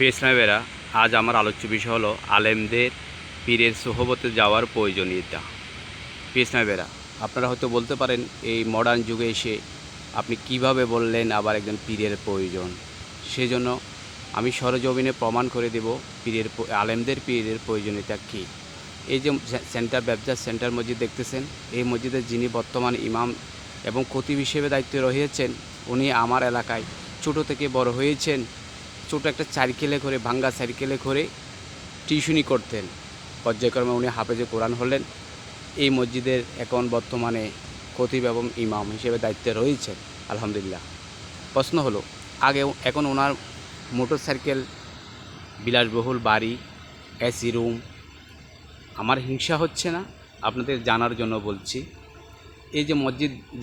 প্রিয় ইসলামেরা, আজ আমার আলোচ্য বিষয় হলো আলেমদের পীরের সোহবতে যাওয়ার প্রয়োজনীয়তা। প্রিয় ইসলামেরা, আপনারা হয়তো বলতে পারেন এই মডার্ন যুগে এসে আপনি কিভাবে বললেন আবার একজন পীরের প্রয়োজন। সেজন্য আমি সরজমিনে প্রমাণ করে দেব আলেমদের পীরের প্রয়োজনীয়তা কী। এই যে সেন্টার ব্যবসা সেন্টার মসজিদ দেখতেছেন, এই মসজিদের যিনি বর্তমান ইমাম এবং খতিব হিসেবে দায়িত্বে রয়েছেন, উনি আমার এলাকায় ছোটো থেকে বড় হয়েছেন। ছোটো একটা সাইকেলে করে, ভাঙ্গা সাইকেলে করে টিউশনি করতেন। পর্যায়ক্রমে উনি হাফেজে কোরআন হলেন। এই মসজিদের এখন বর্তমানে খতিব এবং ইমাম হিসেবে দায়িত্বে রয়েছেন, আলহামদুলিল্লাহ। প্রশ্ন হলো, এখন ওনার মোটর সাইকেল, বিলাসবহুল বাড়ি, এসি রুম। আমার হিংসা হচ্ছে না, আপনাদের জানার জন্য বলছি। এই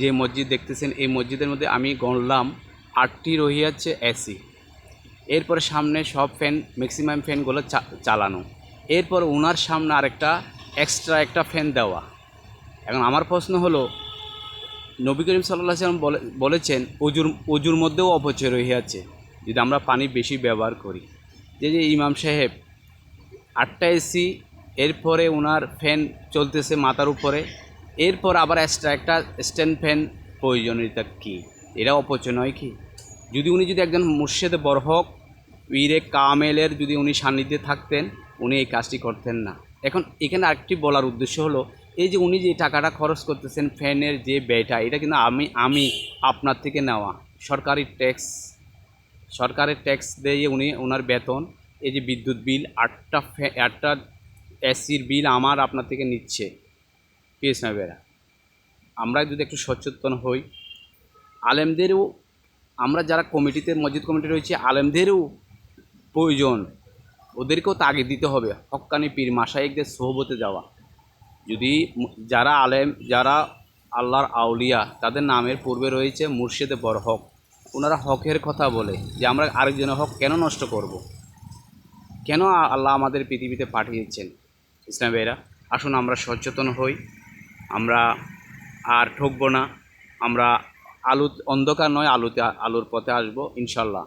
যে মসজিদ দেখতেছেন, এই মসজিদের মধ্যে আমি গণলাম 8টি রহিয়াছে এসি। এরপরে সামনে সব ফ্যান, ম্যাক্সিমাম ফ্যানগুলো চালানো। এরপর ওনার সামনে আরেকটা এক্সট্রা একটা ফ্যান দেওয়া। এখন আমার প্রশ্ন হলো, নবী করিম সাল্লাল্লাহু আলাইহি ওয়াসাল্লাম বলেছেন অজুর মধ্যেও অপচয় রহিয়াছে যদি আমরা পানি বেশি ব্যবহার করি। যে ইমাম সাহেব 8টা এসি, এরপরে ওনার ফ্যান চলতেছে মাথার উপরে, এরপর আবার এক্সট্রা একটা স্ট্যান্ড ফ্যান প্রয়োজনীয়তা কী? এরা অপচয় নয় কি? যদি একজন মুর্শেদে বরহক পীরে কামেলের উনি সান্নিধ্যে থাকতেন, উনি এই কাজটি করতেন না। এখন এখানে আরেকটি বলার উদ্দেশ্য হলো, এই যে উনি যে টাকাটা খরচ করতেছেন ফ্যানের যে ব্যয়টা, এটা কিন্তু আমি আপনার থেকে নেওয়া সরকারের ট্যাক্স দিয়ে ওনার বেতন। এই যে বিদ্যুৎ বিল, 8টা এসির বিল আমার আপনার থেকে নিচ্ছে। পিএস নাবেরা, আমরা যদি একটু সচেতন হই, আলেমদেরও, আমরা যারা মসজিদ কমিটি রয়েছে, আলেমদেরও প্রয়োজন, ওদেরকেও তাগিদ দিতে হবে হক্কানি পীর মাশায়েখদের সোহবতে যাওয়া। যদি যারা আলেম, যারা আল্লাহর আউলিয়া, তাদের নামের পূর্বে রয়েছে মুর্শেদে বরহক, ওনারা হকের কথা বলে যে আমরা আরেকজনের হক কেন নষ্ট করব, কেন আল্লাহ আমাদের পৃথিবীতে পাঠিয়েছেন। ইসলাম ভাইরা, আসুন আমরা সচেতন হই, আমরা আর ঠকবো না। আমরা অন্ধকার নয়, আলোর পথে আসবো ইনশাল্লাহ।